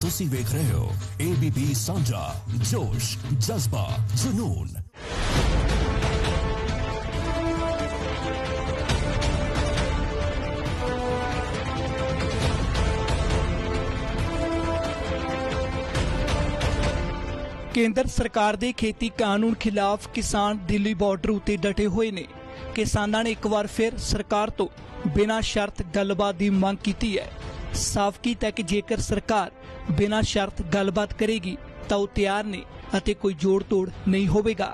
ਤੁਸੀਂ ਵੇਖ ਰਹੇ ਹੋ ABP ਸਾਂਝਾ ਜੋਸ਼ ਜਜ਼ਬਾ जुनून। केंद्र सरकार दे खेती कानून खिलाफ किसान दिल्ली बॉर्डर उत्ते डटे हुए ने। किसानां ने एक बार फिर सरकार तो बिना शर्त गलबात की मांग की है। साफ कीता कि जेकर सरकार बिना शर्त गलबात करेगी तो वो तैयार ने अते कोई जोड़ तोड़ नहीं होगा।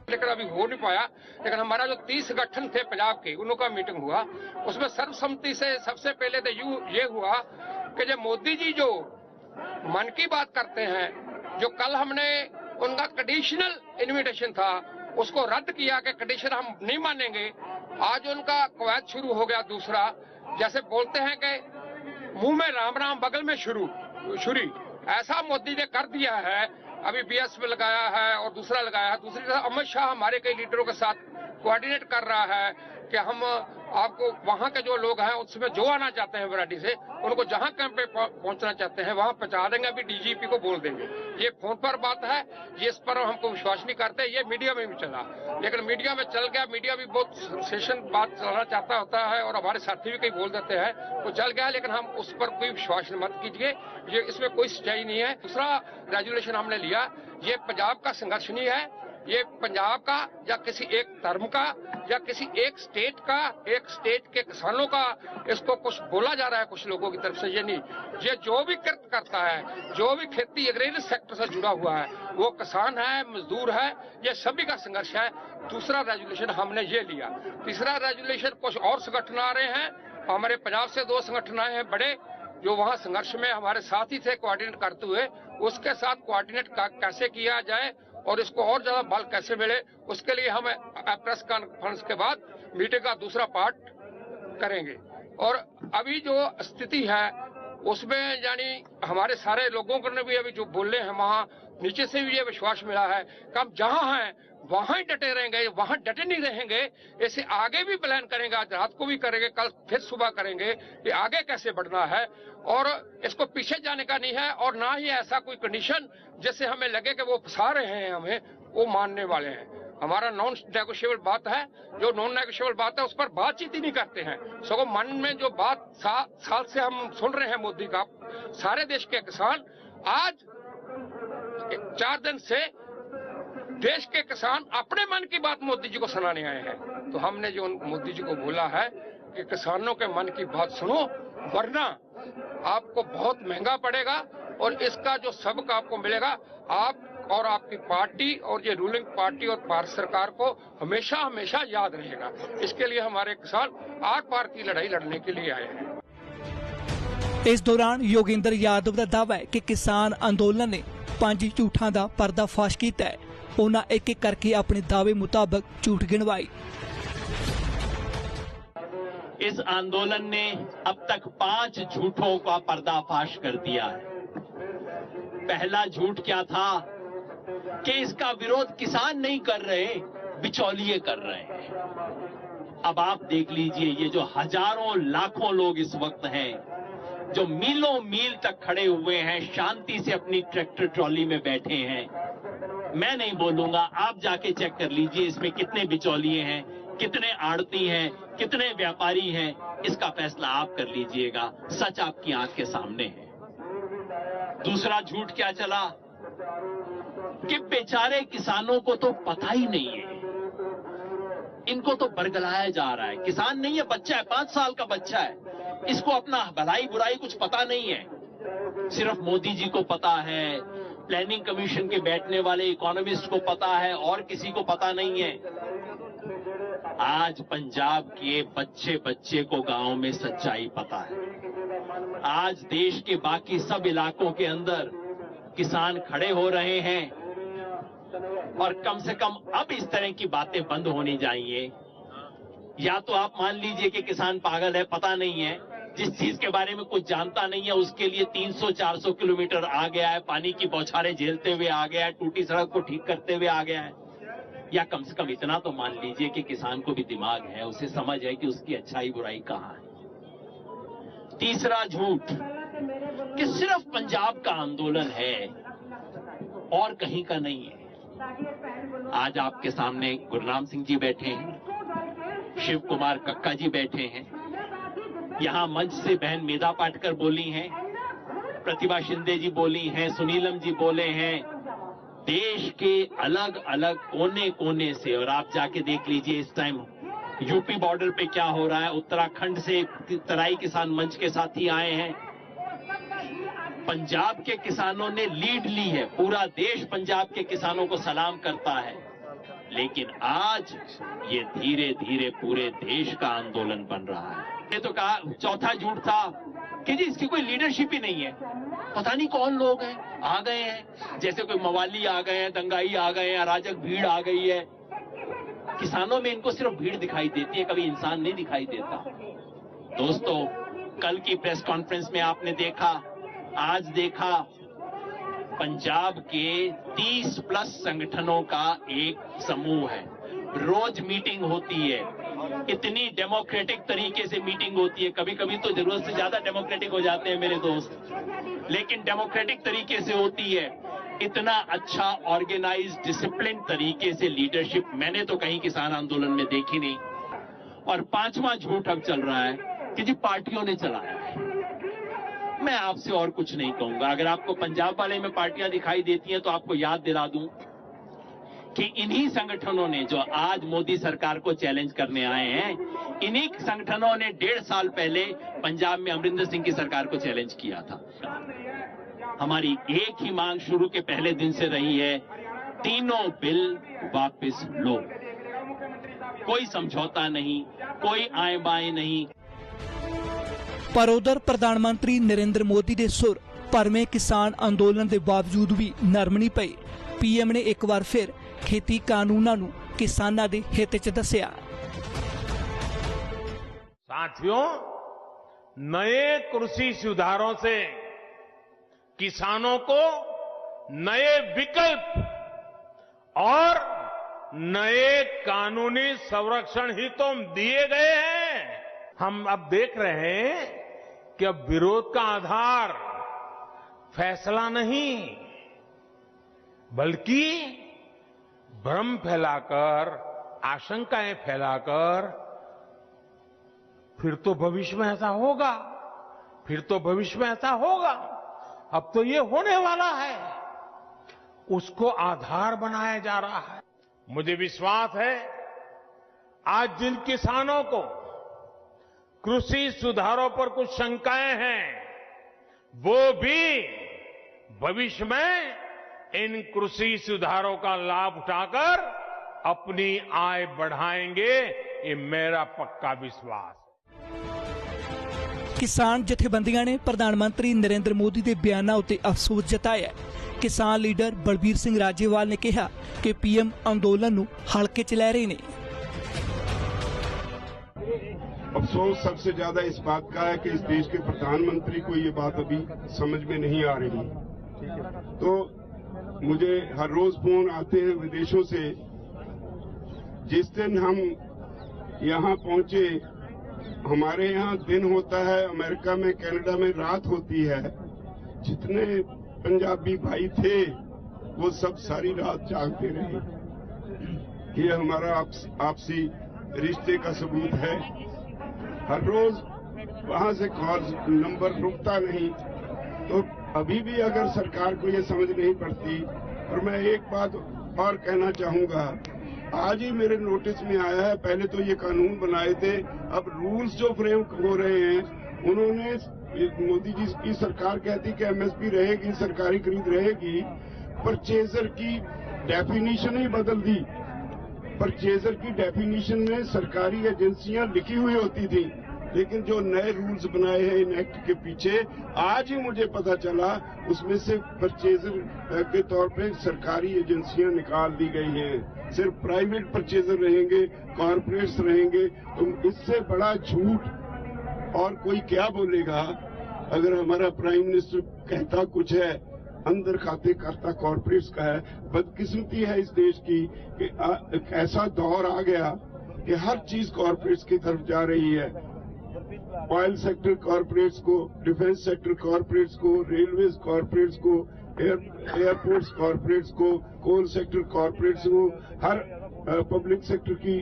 लेकिन अभी हो नहीं पाया। लेकिन हमारा जो 30 संगठन थे पंजाब के, उनका मीटिंग हुआ, उसमें सर्वसम्मति से सबसे पहले तो ये हुआ कि जो मोदी जी जो मन की बात करते हैं, जो कल हमने उनका कंडीशनल इन्विटेशन था उसको रद्द किया कि कंडीशन हम नहीं मानेंगे। आज उनका कवायद शुरू हो गया दूसरा, जैसे बोलते हैं कि मुंह में राम राम बगल में छुरी, ऐसा मोदी ने कर दिया है। अभी BSP लगाया है और दूसरा लगाया है। दूसरी तरफ अमित शाह हमारे कई लीडरों के साथ कोऑर्डिनेट कर रहा है कि हम आपको वहां के जो लोग हैं उसमें जो आना चाहते हैं वैरायटी से, उनको जहां कैंप पे पहुंचना चाहते हैं वहां पहुंचा देंगे। अभी DGP को बोल देंगे। ये फोन पर बात है, ये इस पर हमको विश्वास नहीं करते। ये मीडिया में भी चला, लेकिन मीडिया में चल गया। मीडिया भी बहुत सेशन बात चलाना चाहता होता है और हमारे साथी भी कई बोल देते हैं, वो चल गया। लेकिन हम उस पर कोई विश्वास मत कीजिए, ये इसमें कोई सच्चाई नहीं है। दूसरा रेजोल्यूशन हमने लिया, ये पंजाब का संघर्ष नहीं है, ये पंजाब का या किसी एक धर्म का या किसी एक स्टेट का, एक स्टेट के किसानों का इसको कुछ बोला जा रहा है कुछ लोगों की तरफ से। ये नहीं, ये जो भी करता है, जो भी खेती एग्रीकल्चर सेक्टर से जुड़ा हुआ है, वो किसान है, मजदूर है, ये सभी का संघर्ष है। दूसरा रेजोल्यूशन हमने ये लिया। तीसरा रेजोल्यूशन कुछ और संगठन आ रहे हैं, हमारे पंजाब से 2 संगठन आए हैं बड़े, जो वहां संघर्ष में हमारे साथ ही थे कोऑर्डिनेट करते हुए। उसके साथ कोऑर्डिनेट कैसे किया जाए और इसको और ज्यादा बल कैसे मिले, उसके लिए हम प्रेस कॉन्फ्रेंस के बाद मीटिंग का दूसरा पार्ट करेंगे। और अभी जो स्थिति है उसमें यानी हमारे सारे लोगों को ने भी अभी जो बोले हैं वहां नीचे से भी ये विश्वास मिला है कि हम जहां हैं वहां ही डटे रहेंगे, वहां डटे नहीं रहेंगे। इसे आगे भी प्लान करेंगे, आज रात को भी करेंगे, कल फिर सुबह करेंगे कि आगे कैसे बढ़ना है। और इसको पीछे जाने का नहीं है, और ना ही ऐसा कोई कंडीशन जिससे हमें लगे कि वो फंसा रहे हैं हमें, वो मानने वाले हैं। हमारा नॉन नेगोशिएबल बात है, जो नॉन नेगोशिएबल बात है उस पर बातचीत ही नहीं करते हैं। सगों मन में जो बात साल से हम सुन रहे हैं मोदी का, सारे देश के किसान आज 4 दिन से देश के किसान अपने मन की बात मोदी जी को सुनाने आए हैं। तो हमने जो मोदी जी को बोला है कि किसानों के मन की बात सुनो, वरना आपको बहुत महंगा पड़ेगा और इसका जो सबक आपको मिलेगा, आप और आपकी पार्टी और ये रूलिंग पार्टी और भारत सरकार को हमेशा हमेशा याद रहेगा। इसके लिए हमारे किसान आर पार की लड़ाई लड़ने के लिए आए हैं। इस दौरान योगेंद्र यादव का दावा है कि किसान आंदोलन ने 5 झूठा का पर्दाफाश किया है। उन्होंने एक एक करके अपने दावे मुताबिक झूठ गिनवाई। इस आंदोलन ने अब तक 5 झूठों का पर्दाफाश कर दिया है। पहला झूठ क्या था कि इसका विरोध किसान नहीं कर रहे, बिचौलिए कर रहे हैं। अब आप देख लीजिए, ये जो हजारों लाखों लोग इस वक्त हैं, जो मीलों मील तक खड़े हुए हैं, शांति से अपनी ट्रैक्टर ट्रॉली में बैठे हैं। मैं नहीं बोलूंगा, आप जाके चेक कर लीजिए इसमें कितने बिचौलिए हैं, कितने आड़ती हैं, कितने व्यापारी हैं। इसका फैसला आप कर लीजिएगा। सच आपकी आंख के सामने है। दूसरा झूठ क्या चला कि बेचारे किसानों को तो पता ही नहीं है, इनको तो बरगलाया जा रहा है। किसान नहीं है, बच्चा है, 5 साल का बच्चा है, इसको अपना भलाई बुराई कुछ पता नहीं है। सिर्फ मोदी जी को पता है, प्लानिंग कमीशन के बैठने वाले इकोनॉमिस्ट को पता है, और किसी को पता नहीं है। आज पंजाब के बच्चे बच्चे को गांव में सच्चाई पता है। आज देश के बाकी सब इलाकों के अंदर किसान खड़े हो रहे हैं, और कम से कम अब इस तरह की बातें बंद होनी चाहिए। या तो आप मान लीजिए कि किसान पागल है, पता नहीं है, जिस चीज के बारे में कुछ जानता नहीं है उसके लिए 300-400 किलोमीटर आ गया है, पानी की बौछारें झेलते हुए आ गया है, टूटी सड़क को ठीक करते हुए आ गया है। या कम से कम इतना तो मान लीजिए कि किसान को भी दिमाग है, उसे समझ है कि उसकी अच्छाई बुराई कहां है। तीसरा झूठ ये सिर्फ पंजाब का आंदोलन है और कहीं का नहीं है। आज आपके सामने गुरनाम सिंह जी बैठे हैं, शिव कुमार कक्का जी बैठे हैं, यहां मंच से बहन मेधा पाटकर बोली हैं, प्रतिभा शिंदे जी बोली हैं, सुनीलम जी बोले हैं। देश के अलग अलग कोने कोने से, और आप जाके देख लीजिए इस टाइम यूपी बॉर्डर पे क्या हो रहा है। उत्तराखंड से तराई किसान मंच के साथी आए हैं। पंजाब के किसानों ने लीड ली है, पूरा देश पंजाब के किसानों को सलाम करता है। लेकिन आज ये धीरे धीरे पूरे देश का आंदोलन बन रहा है। ये तो कहा, चौथा झूठ था कि जी इसकी कोई लीडरशिप ही नहीं है, पता नहीं कौन लोग हैं, आ गए हैं, जैसे कोई मवाली आ गए हैं, दंगाई आ गए हैं, अराजक भीड़ आ गई है। किसानों में इनको सिर्फ भीड़ दिखाई देती है, कभी इंसान नहीं दिखाई देता। दोस्तों, कल की प्रेस कॉन्फ्रेंस में आपने देखा, आज देखा, पंजाब के 30 प्लस संगठनों का एक समूह है। रोज मीटिंग होती है, इतनी डेमोक्रेटिक तरीके से मीटिंग होती है। कभी कभी तो जरूरत से ज्यादा डेमोक्रेटिक हो जाते हैं मेरे दोस्त, लेकिन डेमोक्रेटिक तरीके से होती है। इतना अच्छा ऑर्गेनाइज्ड डिसिप्लिन तरीके से लीडरशिप मैंने तो कहीं किसान आंदोलन में देखी नहीं। और पांचवा झूठ अब चल रहा है कि जी पार्टियों ने चलाया है। मैं आपसे और कुछ नहीं कहूंगा। अगर आपको पंजाब वाले में पार्टियां दिखाई देती हैं तो आपको याद दिला दूं कि इन्हीं संगठनों ने, जो आज मोदी सरकार को चैलेंज करने आए हैं, इन्हीं संगठनों ने 1.5 साल पहले पंजाब में अमरिंदर सिंह की सरकार को चैलेंज किया था। हमारी एक ही मांग शुरू के पहले दिन से रही है, तीनों बिल वापस लो। कोई समझौता नहीं, कोई आए बाएं नहीं। पर उधर प्रधानमंत्री नरेंद्र मोदी के सुर भरवें किसान अंदोलन के बावजूद भी नरम नहीं पए। पीएम ने एक बार फिर खेती कानूनां नूं किसानां दे हित च दस्सिया। साथियों, नए कृषि सुधारों से किसानों को नए विकल्प और नए कानूनी संरक्षण ही तो दिए गए हैं। हम अब देख रहे हैं कि अब विरोध का आधार फैसला नहीं, बल्कि भ्रम फैलाकर, आशंकाएं फैलाकर, फिर तो भविष्य में ऐसा होगा, फिर तो भविष्य में ऐसा होगा, अब तो ये होने वाला है, उसको आधार बनाया जा रहा है। मुझे विश्वास है आज जिन किसानों को कृषि सुधारों पर कुछ शंकाएं हैं, वो भी भविष्य में इन कृषि सुधारों का लाभ उठाकर अपनी आय बढ़ाएंगे, ये मेरा पक्का विश्वास है। किसान जथेबंदियां ने प्रधानमंत्री नरेंद्र मोदी के बयानों उत्ते अफसोस जताया। किसान लीडर बलबीर सिंह राजेवाल ने कहा कि पीएम अंदोलन नूं हल्के च लै रहे ने। अफसोस सबसे ज्यादा इस बात का है कि इस देश के प्रधानमंत्री को ये बात अभी समझ में नहीं आ रही। तो मुझे हर रोज फोन आते हैं विदेशों से। जिस दिन हम यहाँ पहुंचे, हमारे यहाँ दिन होता है, अमेरिका में, कनाडा में रात होती है। जितने पंजाबी भाई थे वो सब सारी रात जागते रहे। ये हमारा आपसी रिश्ते का सबूत है। हर रोज वहां से कॉल नंबर रुकता नहीं। तो अभी भी अगर सरकार को ये समझ नहीं पड़ती, और मैं एक बात और कहना चाहूंगा, आज ही मेरे नोटिस में आया है, पहले तो ये कानून बनाए थे, अब रूल्स जो फ्रेम हो रहे हैं, उन्होंने, मोदी जी की सरकार कहती कि एमएसपी रहेगी, सरकारी खरीद रहेगी, परचेजर की डेफिनेशन ही बदल दी। परचेजर की डेफिनेशन में सरकारी एजेंसियां लिखी हुई होती थी, लेकिन जो नए रूल्स बनाए हैं इन एक्ट के पीछे, आज ही मुझे पता चला उसमें से परचेजर के तौर पे सरकारी एजेंसियां निकाल दी गई हैं। सिर्फ प्राइवेट परचेजर रहेंगे, कॉर्पोरेट्स रहेंगे। तो इससे बड़ा झूठ और कोई क्या बोलेगा। अगर हमारा प्राइम मिनिस्टर कहता कुछ है, अंदर खाते करता कॉर्पोरेट्स का है। बदकिस्मती है इस देश की कि ऐसा दौर आ गया कि हर चीज कॉर्पोरेट्स की तरफ जा रही है। ऑयल सेक्टर कॉरपोरेट्स को, डिफेंस सेक्टर कॉरपोरेट्स को, रेलवेज कॉरपोरेट्स को, एयरपोर्ट्स कॉरपोरेट्स को, कोल सेक्टर कॉरपोरेट्स को, हर पब्लिक सेक्टर की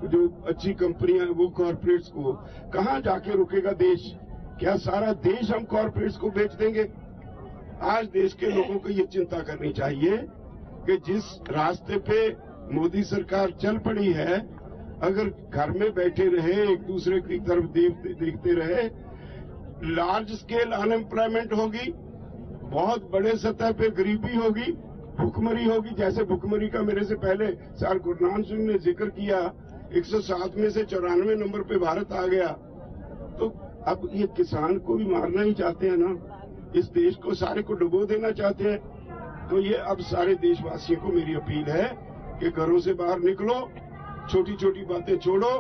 जो अच्छी कंपनियां हैं वो कॉरपोरेट्स को, कहां जाके रुकेगा देश? क्या सारा देश हम कॉरपोरेट्स को बेच देंगे? आज देश के लोगों को ये चिंता करनी चाहिए कि जिस रास्ते पे मोदी सरकार चल पड़ी है, अगर घर में बैठे रहे, एक दूसरे की तरफ देखते रहे, लार्ज स्केल अनएम्प्लॉयमेंट होगी, बहुत बड़े सतह पे गरीबी होगी, भुखमरी होगी। जैसे भुखमरी का मेरे से पहले सर गुरनाम सिंह ने जिक्र किया, 107 में से 94 नंबर पे भारत आ गया। तो अब ये किसान को भी मारना ही चाहते हैं ना, इस देश को सारे को डुबो देना चाहते हैं। तो ये अब सारे देशवासियों को मेरी अपील है कि घरों से बाहर निकलो, छोटी छोटी बातें छोड़ो।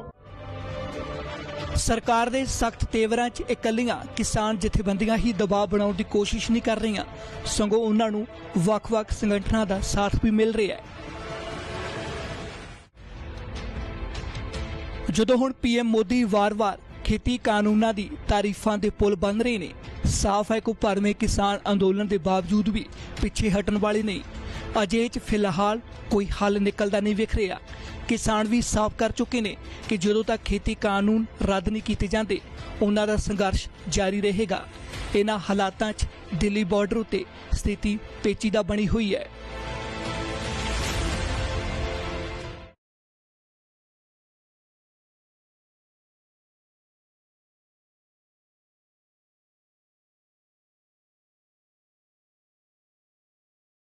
सरकार ਦੇ सख्त तेवरां 'ਚ ਇਕੱਲੀਆਂ किसान ਜਥੇਬੰਦੀਆਂ ਹੀ ਦਬਾਅ ਬਣਾਉਣ ਦੀ ਕੋਸ਼ਿਸ਼ ਨਹੀਂ ਕਰ ਰਹੀਆਂ, ਸਗੋਂ ਉਹਨਾਂ ਨੂੰ ਵੱਖ-ਵੱਖ ਸੰਗਠਨਾਂ ਦਾ ਸਾਥ ਵੀ ਮਿਲ ਰਿਹਾ ਹੈ। ਜਦੋਂ ਹੁਣ PM ਮੋਦੀ ਵਾਰ-ਵਾਰ खेती कानूनां दी तारीफां दे पुल बन रहे ने, साफ है कि भरवें किसान अंदोलन के बावजूद भी पिछे हटन वाले नहीं। अजे च फिलहाल कोई हल निकलता नहीं विख रहा। किसान भी साफ कर चुके ने कि जदों तक खेती कानून रद्द नहीं किए जाते उन्हां दा संघर्ष जारी रहेगा। इन्हां हालातां च दिल्ली बॉर्डर उत्ते स्थिति पेचीदा बनी हुई है।